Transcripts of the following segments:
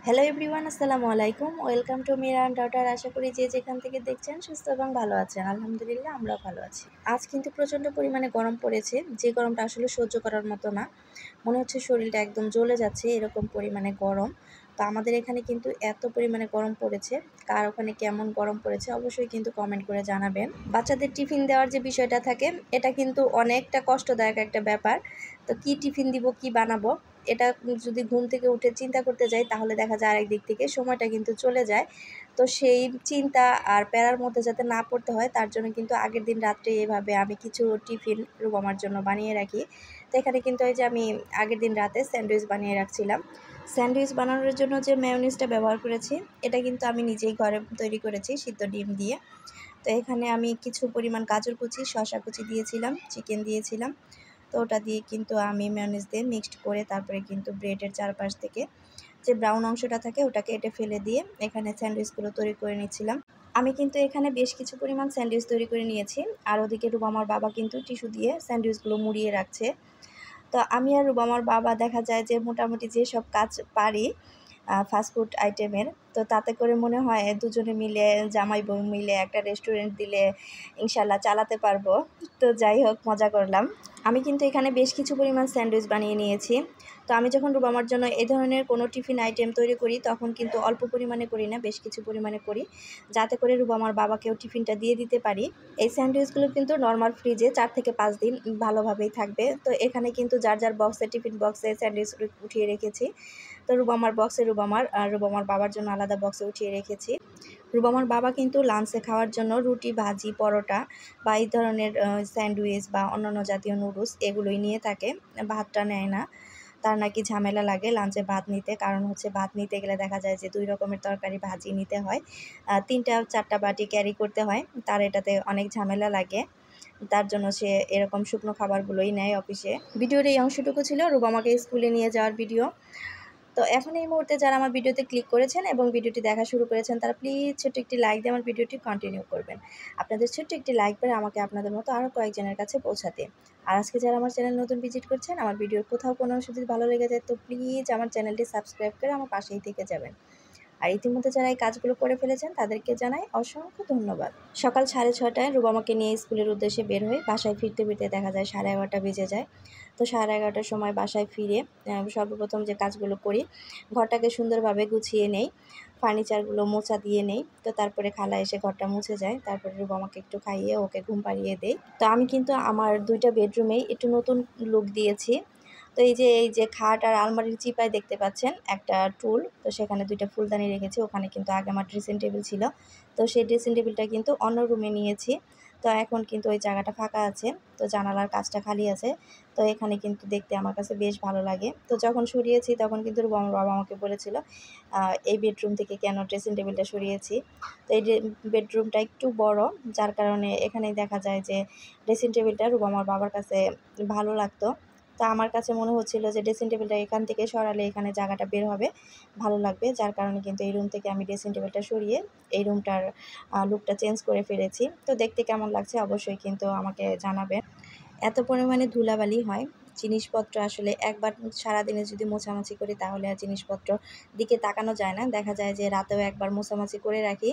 Hello everyone, আসসালামু আলাইকুম। Welcome to Miran daughter. আশা করি যে যেখান থেকে দেখছেন সুস্থ এবং ভালো আছেন। আলহামদুলিল্লাহ, আমরাও ভালো আছি। আজ কিন্তু প্রচণ্ড পরিমাণে গরম পড়েছে, যে গরমটা আসলে সহ্য করার মতো না। মনে হচ্ছে শরীরটা একদম জ্বলে যাচ্ছে, এরকম পরিমাণে গরম। তো আমাদের এখানে কিন্তু এত পরিমাণে গরম পড়েছে। কার ওখানে কেমন গরম পড়েছে অবশ্যই কিন্তু কমেন্ট করে জানাবেন। বাচ্চাদের টিফিন দেওয়ার যে বিষয়টা থাকে, এটা কিন্তু অনেকটা কষ্টদায়ক একটা ব্যাপার। তো কি টিফিন দিব, কি বানাবো, এটা যদি ঘুম থেকে উঠে চিন্তা করতে যাই তাহলে দেখা যায় আরেক দিক থেকে সময়টা কিন্তু চলে যায়। তো সেই চিন্তা আর প্যারার মধ্যে যাতে না পড়তে হয় তার জন্য কিন্তু আগের দিন রাত্রে এভাবে আমি কিছু টিফিন রুবামার জন্য বানিয়ে রাখি। তো এখানে কিন্তু এই যে আমি আগের দিন রাতে স্যান্ডউইচ বানিয়ে রাখছিলাম। স্যান্ডউইচ বানানোর জন্য যে মেয়োনিজটা ব্যবহার করেছি, এটা কিন্তু আমি নিজেই ঘরে তৈরি করেছি সিদ্ধ ডিম দিয়ে। তো এখানে আমি কিছু পরিমাণ গাজর কুচি, শসা কুচি দিয়েছিলাম, চিকেন দিয়েছিলাম। তো ওটা দিয়ে কিন্তু আমি মেয়োনিজ দিয়ে মিক্সড করে তারপরে কিন্তু ব্রেডের চারপাশ থেকে যে ব্রাউন অংশটা থাকে ওটাকে কেটে ফেলে দিয়ে এখানে স্যান্ডউইচগুলো তৈরি করে নিচ্ছিলাম। আমি কিন্তু এখানে বেশ কিছু পরিমাণ স্যান্ডউইচ তৈরি করে নিয়েছি। আর ওদিকে রুবামার বাবা কিন্তু টিস্যু দিয়ে স্যান্ডউইচগুলো মুড়িয়ে রাখছে। তো আমি আর রুবামার বাবা দেখা যায় যে মোটামুটি যেসব কাজ পারি ফাস্টফুড আইটেমের, তো তাতে করে মনে হয় দুজনে মিলে, জামাই বউ মিলে একটা রেস্টুরেন্ট দিলে ইনশাল্লাহ চালাতে পারবো। তো যাই হোক, মজা করলাম। আমি কিন্তু এখানে বেশ কিছু পরিমাণ স্যান্ডউইচ বানিয়ে নিয়েছি। তো আমি যখন রুবামার জন্য এই ধরনের কোনো টিফিন আইটেম তৈরি করি তখন কিন্তু অল্প পরিমাণে করি না, বেশ কিছু পরিমাণে করি, যাতে করে রুবামার বাবাকেও টিফিনটা দিয়ে দিতে পারি। এই স্যান্ডউইচগুলো কিন্তু নর্মাল ফ্রিজে 4 থেকে 5 দিন ভালোভাবেই থাকবে। তো এখানে কিন্তু যার যার বক্সে, টিফিন বক্সে স্যান্ডউইচ উঠিয়ে রেখেছি। তো রুবামার বক্সে রুবামার, আর রুবামার বাবার জন্য আলাদা বক্সে উঠিয়ে রেখেছি। রুবামার বাবা কিন্তু লাঞ্চে খাওয়ার জন্য রুটি, ভাজি, পরোটা বা এই ধরনের স্যান্ডউইচ বা অন্যান্য জাতীয় নুডলস এগুলোই নিয়ে থাকে, ভাতটা নেয় না। তার নাকি ঝামেলা লাগে লাঞ্চে ভাত নিতে, কারণ হচ্ছে ভাত নিতে গেলে দেখা যায় যে 2 রকমের তরকারি ভাজি নিতে হয়, 3টা-4টা বাটি ক্যারি করতে হয়, তার এটাতে অনেক ঝামেলা লাগে। তার জন্য সে এরকম শুকনো খাবারগুলোই নেয় অফিসে। ভিডিওর এই অংশটুকু ছিল রুবামাকে স্কুলে নিয়ে যাওয়ার ভিডিও। তো এখন এই মুহূর্তে যারা আমার ভিডিওতে ক্লিক করেছেন এবং ভিডিওটি দেখা শুরু করেছেন তারা প্লিজ ছোট্ট একটি লাইক দিয়ে আমার ভিডিওটি কন্টিনিউ করবেন। আপনাদের ছোট্ট একটি লাইক করে আমাকে আপনাদের মতো আরও কয়েকজনের কাছে পৌঁছাতে। আর আজকে যারা আমার চ্যানেল নতুন ভিজিট করছেন, আমার ভিডিওর কোথাও কোনো অংশ যদি ভালো লেগে যায় তো প্লিজ আমার চ্যানেলটি সাবস্ক্রাইব করে আমার পাশেই থেকে যাবেন। আর ইতিমধ্যে যারা এই কাজগুলো করে ফেলেছেন তাদেরকে জানাই অসংখ্য ধন্যবাদ। সকাল 6:30টায় রুবামাকে নিয়ে স্কুলের উদ্দেশ্যে বের হয়ে বাসায় ফিরতে ফিরতে দেখা যায় 11:30 বেজে যায়। তো 11:30টার সময় বাসায় ফিরে সর্বপ্রথম যে কাজগুলো করি, ঘরটাকে সুন্দরভাবে গুছিয়ে নেই, ফার্নিচারগুলো মোছা দিয়ে নেই। তো তারপরে খালা এসে ঘরটা মুছে যায়, তারপরে রুবামাকে একটু খাইয়ে ওকে ঘুম পাড়িয়ে দেই। তো আমি কিন্তু আমার 2টা বেডরুমেই একটু নতুন লুক দিয়েছি। তো এই যে খাট আর আলমারির চিপায় দেখতে পাচ্ছেন একটা টুল, তো সেখানে 2টা ফুলদানি রেখেছি। ওখানে কিন্তু আগে আমার ড্রেসিং টেবিল ছিল, তো সেই ড্রেসিং টেবিলটা কিন্তু অন্য রুমে নিয়েছি। তো এখন কিন্তু ওই জায়গাটা ফাঁকা আছে, তো জানালার কাজটা খালি আছে। তো এখানে কিন্তু দেখতে আমার কাছে বেশ ভালো লাগে। তো যখন সরিয়েছি তখন কিন্তু আমার বাবা আমাকে বলেছিল এই বেডরুম থেকে কেন ড্রেসিং টেবিলটা সরিয়েছি। তো এই বেডরুমটা একটু বড়, যার কারণে এখানেই দেখা যায় যে ড্রেসিং টেবিলটা আমার বাবার কাছে ভালো লাগতো। তো আমার কাছে মনে হচ্ছিল যে ড্রেসিং টেবিলটা এখান থেকে সরালে এখানে জায়গাটা বের হবে, ভালো লাগবে, যার কারণে কিন্তু এই রুম থেকে আমি ড্রেসিং টেবিলটা সরিয়ে এই রুমটার লুকটা চেঞ্জ করে ফেলেছি। তো দেখতে কেমন লাগছে অবশ্যই কিন্তু আমাকে জানাবেন। এত পরিমাণে ধুলাবালি হয়, জিনিসপত্র আসলে একবার সারাদিনে যদি মোছামাছি করি তাহলে আর জিনিসপত্র দিকে তাকানো যায় না। দেখা যায় যে রাতেও একবার মোছামাছি করে রাখি।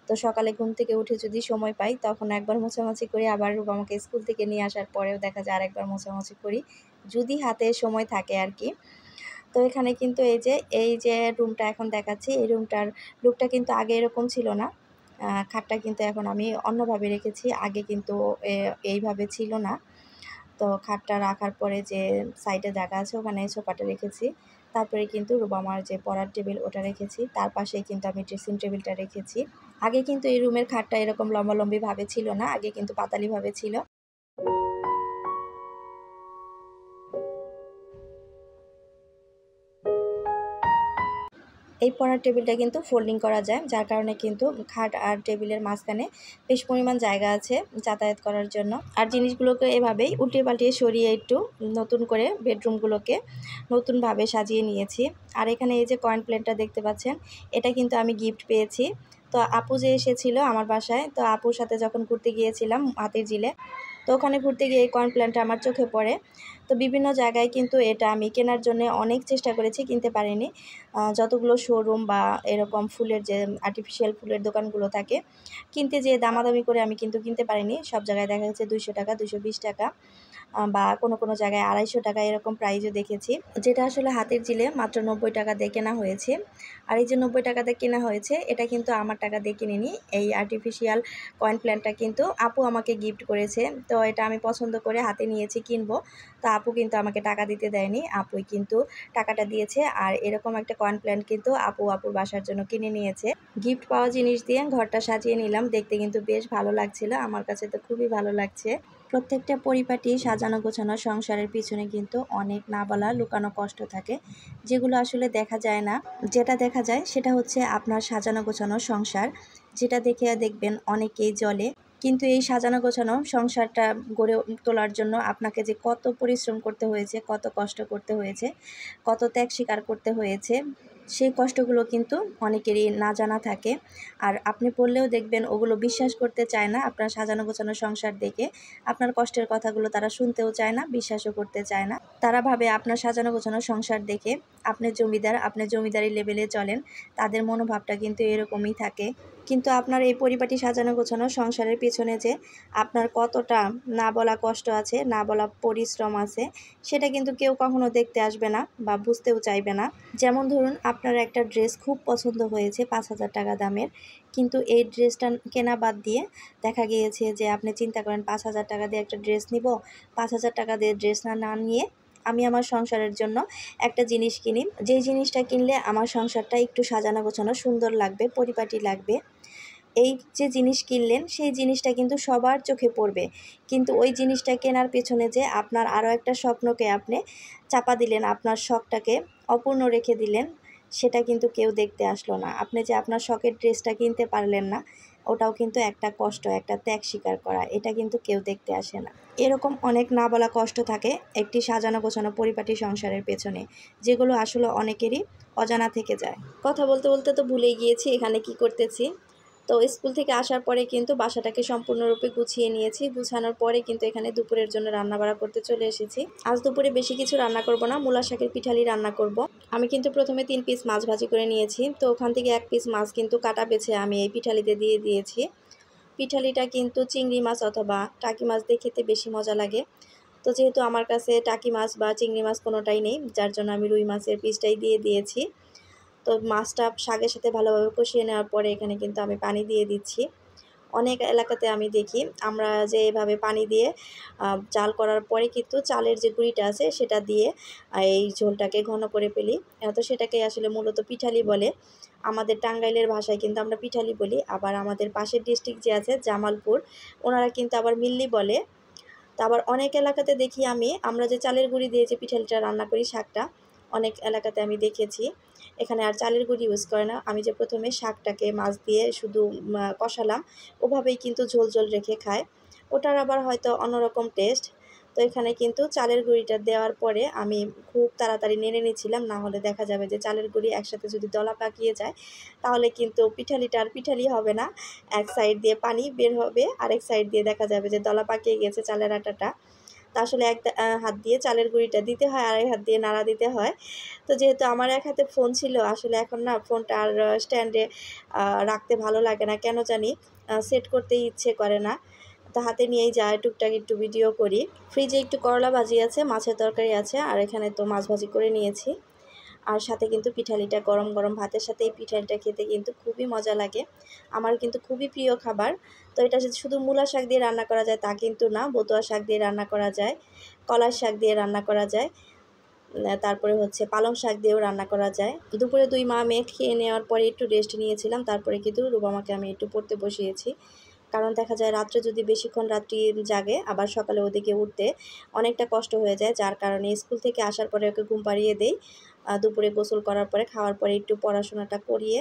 তো সকালে ঘুম থেকে উঠে যদি সময় পাই তখন একবার মোছামাছি করি, আবার আমাকে স্কুল থেকে নিয়ে আসার পরেও দেখা যায় আরেকবার মোছামাছি করি, যদি হাতে সময় থাকে আর কি। তো এখানে কিন্তু এই যে রুমটা এখন দেখাচ্ছি, এই রুমটার লুকটা কিন্তু আগে এরকম ছিল না। খাটটা কিন্তু এখন আমি অন্যভাবে রেখেছি, আগে কিন্তু এইভাবে ছিল না। তো খাটটা রাখার পরে যে সাইডে জায়গা আছে ওখানে সোফাটা রেখেছি। তারপরে কিন্তু রুবামার যে পড়ার টেবিল ওটা রেখেছি, তার পাশেই কিন্তু আমি ড্রেসিং টেবিলটা রেখেছি। আগে কিন্তু এই রুমের খাটটা এরকম লম্বালম্বিভাবে ছিল না, আগে কিন্তু পাতালিভাবে ছিল। এই পড়ার টেবিলটা কিন্তু ফোল্ডিং করা যায়, যার কারণে কিন্তু খাট আর টেবিলের মাঝখানে বেশ পরিমাণ জায়গা আছে যাতায়াত করার জন্য। আর জিনিসগুলোকে এভাবেই উল্টে পাল্টিয়ে সরিয়ে একটু নতুন করে বেডরুমগুলোকে নতুনভাবে সাজিয়ে নিয়েছি। আর এখানে এই যে কয়েন প্লেটটা দেখতে পাচ্ছেন, এটা কিন্তু আমি গিফট পেয়েছি। তো আপু যে এসেছিল আমার বাসায়, তো আপুর সাথে যখন ঘুরতে গিয়েছিলাম হাতিরঝিলে, তো ওখানে ঘুরতে গিয়ে এই কয়েন প্লেটটা আমার চোখে পড়ে। তো বিভিন্ন জায়গায় কিন্তু এটা আমি কেনার জন্য অনেক চেষ্টা করেছি, কিনতে পারিনি। যতগুলো শোরুম বা এরকম ফুলের যে আর্টিফিশিয়াল ফুলের দোকানগুলো থাকে, কিনতে যেয়ে দামাদামি করে আমি কিন্তু কিনতে পারিনি। সব জায়গায় দেখা যাচ্ছে 200 টাকা, 220 টাকা বা কোনো জায়গায় 250 টাকা এরকম প্রাইজও দেখেছি। যেটা আসলে হাতের জিলে মাত্র 90 টাকা দিয়ে কেনা হয়েছে। আর এই যে 90 টাকা দিয়ে কেনা হয়েছে, এটা কিন্তু আমার টাকা দিয়ে কিনিনি। এই আর্টিফিশিয়াল কয়েন প্ল্যান্টটা কিন্তু আপু আমাকে গিফট করেছে। তো এটা আমি পছন্দ করে হাতে নিয়েছি কিনবো। তো আপু কিন্তু আমাকে টাকা দিতে দেয়নি, আপুই কিন্তু টাকাটা দিয়েছে। আর এরকম একটা কয়েন প্ল্যান্ট কিন্তু আপুর বাসার জন্য কিনে নিয়েছে। গিফট পাওয়া জিনিস দিয়ে ঘরটা সাজিয়ে নিলাম, দেখতে কিন্তু বেশ ভালো লাগছিল। আমার কাছে তো খুবই ভালো লাগছে। প্রত্যেকটা পরিপাটি সাজানো গোছানো সংসারের পিছনে কিন্তু অনেক না বলা লুকানো কষ্ট থাকে, যেগুলো আসলে দেখা যায় না। যেটা দেখা যায় সেটা হচ্ছে আপনার সাজানো গোছানো সংসার, যেটা দেখে দেখবেন অনেকেই জ্বলে। কিন্তু এই সাজানো গোছানো সংসারটা গড়ে তোলার জন্য আপনাকে যে কত পরিশ্রম করতে হয়েছে, কত কষ্ট করতে হয়েছে, কত ত্যাগ স্বীকার করতে হয়েছে, সেই কষ্টগুলো কিন্তু অনেকেরই না জানা থাকে। আর আপনি পড়লেও দেখবেন ওগুলো বিশ্বাস করতে চায় না। আপনার সাজানো গোছানো সংসার দেখে আপনার কষ্টের কথাগুলো তারা শুনতেও চায় না, বিশ্বাসও করতে চায় না। তারা ভাবে আপনার সাজানো গোছানো সংসার দেখে আপনি জমিদার, আপনি জমিদারি লেভেলে চলেন। তাদের মনোভাবটা কিন্তু এরকমই থাকে। কিন্তু আপনার এই পরিপাটি সাজানো গোছানো সংসারের পেছনে যে আপনার কতটা না বলা কষ্ট আছে, না বলা পরিশ্রম আছে, সেটা কিন্তু কেউ কখনো দেখতে আসবে না বা বুঝতেও চাইবে না। যেমন ধরুন, আপনার একটা ড্রেস খুব পছন্দ হয়েছে 5,000 টাকা দামের, কিন্তু এই ড্রেসটা কেনা বাদ দিয়ে দেখা গিয়েছে যে আপনি চিন্তা করেন 5,000 টাকা দিয়ে একটা ড্রেস নিব, 5,000 টাকা দিয়ে ড্রেস না নিয়ে আমি আমার সংসারের জন্য একটা জিনিস কিনি, যেই জিনিসটা কিনলে আমার সংসারটা একটু সাজানো গোছানো সুন্দর লাগবে, পরিপাটি লাগবে। এই যে জিনিস কিনলেন সেই জিনিসটা কিন্তু সবার চোখে পড়বে, কিন্তু ওই জিনিসটা কেনার পেছনে যে আপনার আরও একটা স্বপ্নকে আপনি চাপা দিলেন, আপনার শখটাকে অপূর্ণ রেখে দিলেন, সেটা কিন্তু কেউ দেখতে আসলো না। আপনি যে আপনার শখের ড্রেসটা কিনতে পারলেন না, ওটাও কিন্তু একটা কষ্ট, একটা ত্যাগ স্বীকার করা, এটা কিন্তু কেউ দেখতে আসে না। এরকম অনেক না বলা কষ্ট থাকে একটি সাজানো গোছানো পরিপাটি সংসারের পেছনে, যেগুলো আসলে অনেকেরই অজানা থেকে যায়। কথা বলতে বলতে তো ভুলেই গিয়েছি এখানে কি করতেছি। তো স্কুল থেকে আসার পরে কিন্তু বাসাটাকে সম্পূর্ণরূপে গুছিয়ে নিয়েছি। গুছানোর পরে কিন্তু এখানে দুপুরের জন্য রান্নাবাড়া করতে চলে এসেছি। আজ দুপুরে বেশি কিছু রান্না করব না, মূলা শাকের পিঠালি রান্না করব। আমি কিন্তু প্রথমে 3 পিস মাছ ভাজি করে নিয়েছি। তো ওখান থেকে 1 পিস মাছ কিন্তু কাটা বেছে আমি এই পিঠালিতে দিয়ে দিয়েছি। পিঠালিটা কিন্তু চিংড়ি মাছ অথবা টাকি মাছ দিয়ে খেতে বেশি মজা লাগে। তো যেহেতু আমার কাছে টাকি মাছ বা চিংড়ি মাছ কোনোটাই নেই, যার জন্য আমি রুই মাছের পিসটাই দিয়ে দিয়েছি। তো মাছটা শাকের সাথে ভালোভাবে কষিয়ে নেওয়ার পরে এখানে কিন্তু আমি পানি দিয়ে দিচ্ছি। অনেক এলাকাতে আমি দেখি আমরা যে এভাবে পানি দিয়ে জাল করার পরে কিন্তু চালের যে গুঁড়িটা আছে সেটা দিয়ে এই ঝোলটাকে ঘন করে ফেলি। তো সেটাকে আসলে মূলত পিঠালি বলে। আমাদের টাঙ্গাইলের ভাষায় কিন্তু আমরা পিঠালি বলি। আবার আমাদের পাশের ডিস্ট্রিক্ট যে আছে জামালপুর, ওনারা কিন্তু আবার মিল্লি বলে। তো আবার অনেক এলাকাতে দেখি আমরা যে চালের গুঁড়ি দিয়ে যে পিঠালিটা রান্না করি শাকটা, অনেক এলাকাতে আমি দেখেছি এখানে আর চালের গুঁড়ি ইউজ করে না। আমি যে প্রথমে শাকটাকে মাছ দিয়ে শুধু কষালাম, ওভাবেই কিন্তু ঝোল ঝোল রেখে খায়, ওটার আবার হয়তো অন্যরকম টেস্ট। তো এখানে কিন্তু চালের গুঁড়িটা দেওয়ার পরে আমি খুব তাড়াতাড়ি নেড়ে নিচ্ছিলাম, না হলে দেখা যাবে যে চালের গুঁড়ি একসাথে যদি দলা পাকিয়ে যায় তাহলে কিন্তু পিঠালিটা আর পিঠালি হবে না। এক সাইড দিয়ে পানি বের হবে, আরেক সাইড দিয়ে দেখা যাবে যে দলা পাকিয়ে গেছে চালের আটাটা। তা আসলে এক হাত দিয়ে চালের গুঁড়িটা দিতে হয়, আরেক হাত দিয়ে নাড়া দিতে হয়। তো যেহেতু আমার এক হাতে ফোন ছিল, আসলে এখন না ফোনটা আর স্ট্যান্ডে রাখতে ভালো লাগে না, কেন জানি সেট করতেই ইচ্ছে করে না। তো হাতে নিয়েই যায় টুকটাক একটু ভিডিও করি। ফ্রিজে একটু করলা ভাজি আছে, মাছের তরকারি আছে, আর এখানে তো মাছ ভাজি করে নিয়েছি। আর সাথে কিন্তু পিঠালিটা গরম গরম ভাতের সাথে এই পিঠালিটা খেতে কিন্তু খুবই মজা লাগে। আমার কিন্তু খুবই প্রিয় খাবার। তো এটা শুধু মূলা শাক দিয়ে রান্না করা যায় তা কিন্তু না, বতুয়া শাক দিয়ে রান্না করা যায়, কলাই শাক দিয়ে রান্না করা যায়, তারপরে হচ্ছে পালং শাক দিয়েও রান্না করা যায়। দুপুরে 2 মা মেয়ে খেয়ে নেওয়ার পরে একটু রেস্ট নিয়েছিলাম, তারপরে কিন্তু রুবামাকে আমি একটু পড়তে বসিয়েছি। কারণ দেখা যায় রাত্রে যদি বেশিক্ষণ রাত্রি জাগে, আবার সকালে ওদিকে উঠতে অনেকটা কষ্ট হয়ে যায়, যার কারণে স্কুল থেকে আসার পরে ওকে ঘুম পাড়িয়ে দেই। দুপুরে গোসল করার পরে খাওয়ার পরে একটু পড়াশোনাটা করিয়ে,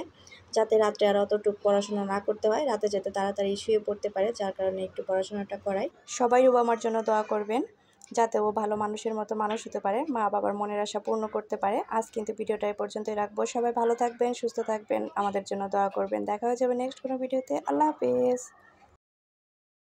যাতে রাত্রে আর অতটুকু পড়াশোনা না করতে হয়, রাতে যাতে তাড়াতাড়ি শুয়ে পড়তে পারে, যার কারণে একটু পড়াশোনাটা করাই। সবাই রুবামার জন্য দোয়া করবেন, যাতে ও ভালো মানুষের মতো মানুষ হতে পারে, মা বাবার মনের আশা পূর্ণ করতে পারে। আজ কিন্তু ভিডিওটা এই পর্যন্তই রাখবো। সবাই ভালো থাকবেন, সুস্থ থাকবেন, আমাদের জন্য দোয়া করবেন। দেখা হয়ে যাবে নেক্সট কোনো ভিডিওতে। আল্লাহ হাফেজ।